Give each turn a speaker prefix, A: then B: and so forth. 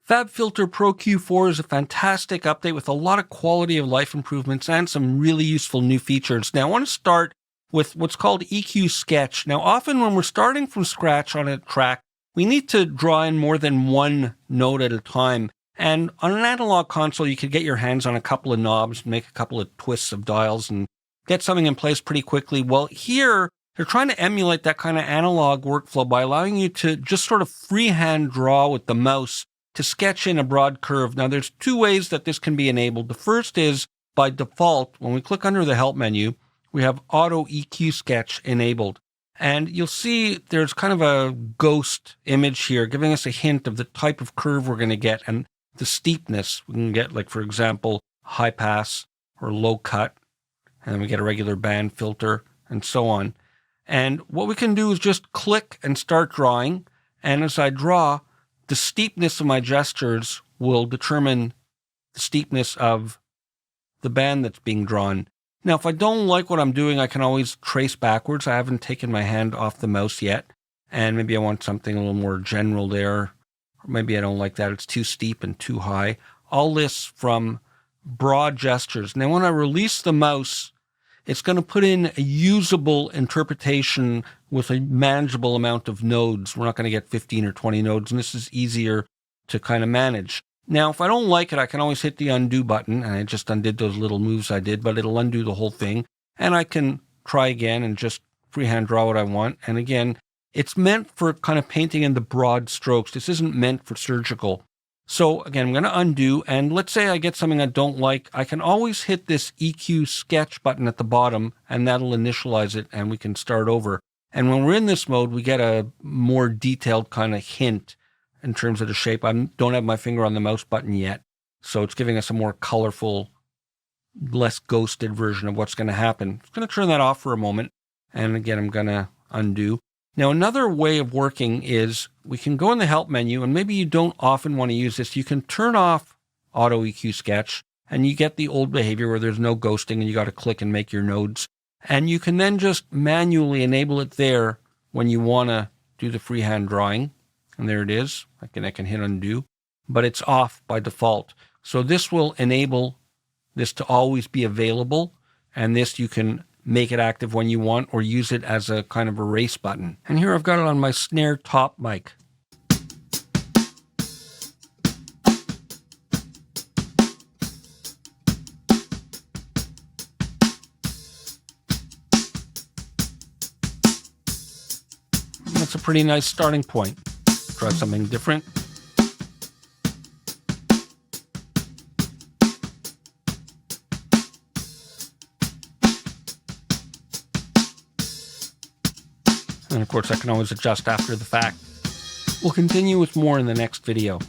A: FabFilter Pro-Q is a fantastic update with a lot of quality of life improvements and some really useful new features. Now, I want to start with what's called EQ Sketch. Now, often when we're starting from scratch on a track, we need to draw in more than one note at a time. And on an analog console, you could get your hands on a couple of knobs, make a couple of twists of dials, and get something in place pretty quickly. Well, here, they're trying to emulate that kind of analog workflow by allowing you to just sort of freehand draw with the mouse to sketch in a broad curve. Now, there's two ways that this can be enabled. The first is, by default, when we click under the Help menu, we have Auto EQ Sketch enabled. And you'll see there's kind of a ghost image here, giving us a hint of the type of curve we're going to get and the steepness. We can get, like, for example, high pass or low cut, and then we get a regular band filter, and so on. And what we can do is just click and start drawing. And as I draw, the steepness of my gestures will determine the steepness of the band that's being drawn. Now, if I don't like what I'm doing, I can always trace backwards. I haven't taken my hand off the mouse yet, and maybe I want something a little more general there. Or maybe I don't like that. It's too steep and too high. All this from broad gestures. Now, when I release the mouse, it's going to put in a usable interpretation with a manageable amount of nodes. We're not going to get 15 or 20 nodes, and this is easier to kind of manage. Now, if I don't like it, I can always hit the undo button, and I just undid those little moves I did, but it'll undo the whole thing. And I can try again and just freehand draw what I want. And again, it's meant for kind of painting in the broad strokes. This isn't meant for surgical. So again, I'm going to undo, and let's say I get something I don't like. I can always hit this EQ Sketch button at the bottom, and that'll initialize it, and we can start over. And when we're in this mode, we get a more detailed kind of hint in terms of the shape. I don't have my finger on the mouse button yet, so it's giving us a more colorful, less ghosted version of what's going to happen. I'm going to turn that off for a moment, and again, I'm going to undo. Now, another way of working is we can go in the Help menu, and maybe you don't often want to use this. You can turn off Auto EQ Sketch, and you get the old behavior where there's no ghosting, and you got to click and make your nodes. And you can then just manually enable it there when you want to do the freehand drawing. And there it is. I can hit undo, but it's off by default. So this will enable this to always be available, and this you can make it active when you want or use it as a kind of erase button. And here I've got it on my snare top mic. That's a pretty nice starting point. Try something different. And of course, I can always adjust after the fact. We'll continue with more in the next video.